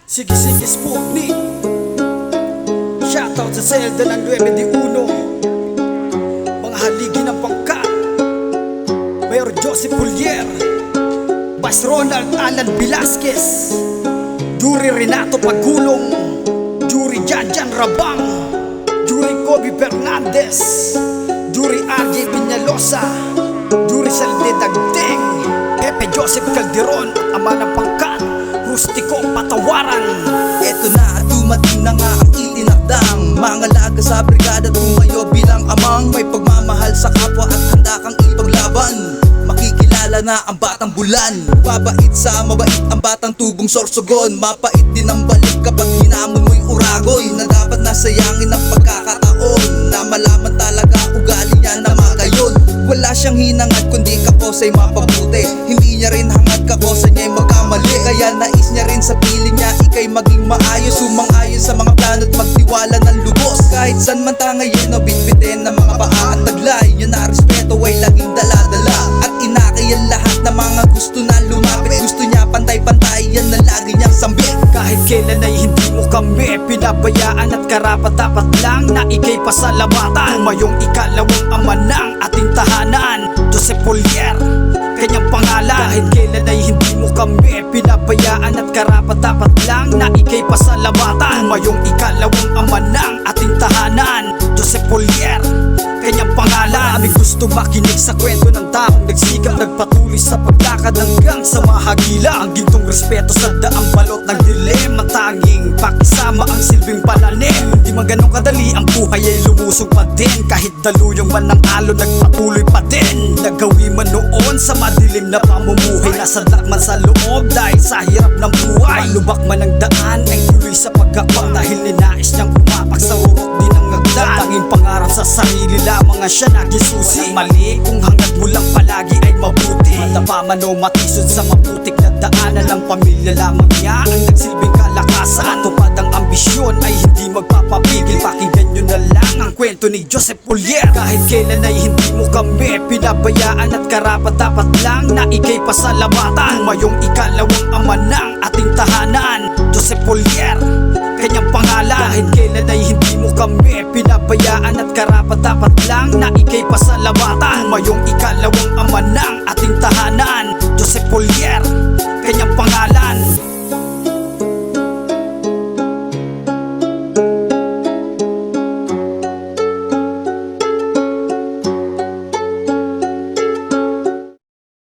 Sige Sputnik. Shoutout sa Zelda ng 9-1. Mga haligi ng pangkat Mayor Joseph Pulier, Vice Ronald Alan Velasquez, Jury Renato Pagulong, Jury Janjan Rabang, Jury Kobe Fernandez, Jury RJ Piñalosa, Jury Salde Dagdeng, Pepe Joseph Calderon, Ama ng Pangkat, Rustico Patawaran. Eto na, dumating na nga ang itinakdang mga laga sa brigada, tumayo bilang amang may pagmamahal sa kapwa at handa kang ipaglaban. Makikilala na ang batang bulan, babait sa mabait ang batang tubong Sorsogon. Mapait din ang balik kapag hinamon mo'y uragoy, na dapat nasayangin ang pagkakataon, na malaman talaga ugali niya na magayon. Wala siyang hinangad kundi kakosa'y mapabuti, hindi niya rin hangad kakosa niya'y magkamali. Kaya nais niya rin sa piling niya ika'y maging maayos, sumang-ayon sa mga plano at magtiwala ng lubos. Kahit san man tangayin o bitbitin ng mga paa at taglay, yun na respeto ay laging dala-dala. At inakayan lahat ng mga gusto na lumapit, gusto niya pantay-pantay, yan na lagi niyang sambit. Kahit kailan ay hindi mo kami pinabayaan, at karapat-dapat lang na ika'y pasalamatan. Tumayong ikalawang ama ng ating tahanan, Joseph Pulier, kanyang pangalan. Kahit kailan ay hindi mo kami pinabayaan, at karapat-dapat lang na ika'y pasalamatan. Tumayong ikalawang ama ng ating tahanan, Joseph Pulier, kanyang pangalan. Aming gusto makinig sa kwento ng taong nagsikap, nagpatuloy sa paglakad hanggang sa mahagila. Ang gintong respeto sa daang balot ng dilema, tanging pakisama ang silbing palanim. Di man ganun kadali, ang buhay ay lumusog pa din. Kahit daluyong man ng alon, nagpatuloy pa din. Nagawi man noon sa madilim na pamumuhay, nasadlak man sa loob dahil sa hirap ng buhay. Malubak man ang daan ay tuloy sa pagkakang, dahil ninais niyang umapak sa urok din ang nagdaan. Tanging pangarap sa sarili lamang ang siya naging susi. Walang mali kung hangad mo lang palagi ay mabuti. Madapa man o matisod sa maputik na daanan, ng pamilya lamang niya ang nagsilbing kalakasan. Tupad ang ambisyon ay hindi magpapapigil, pakinggan nyo na lang ang kwento ni Joseph Pulier. Kahit kailan ay hindi mo kami pinabayaan, at karapat-dapat lang na ika'y pasalamatan. Tumayong ikalawang ama ng ating tahanan, Joseph Pulier, kanyang pangalan. Kahit kailan ay hindi mo kami pinabayaan, at karapat-dapat lang na ika'y pasalamatan. Tumayong ikalawang ama ng ating tahanan,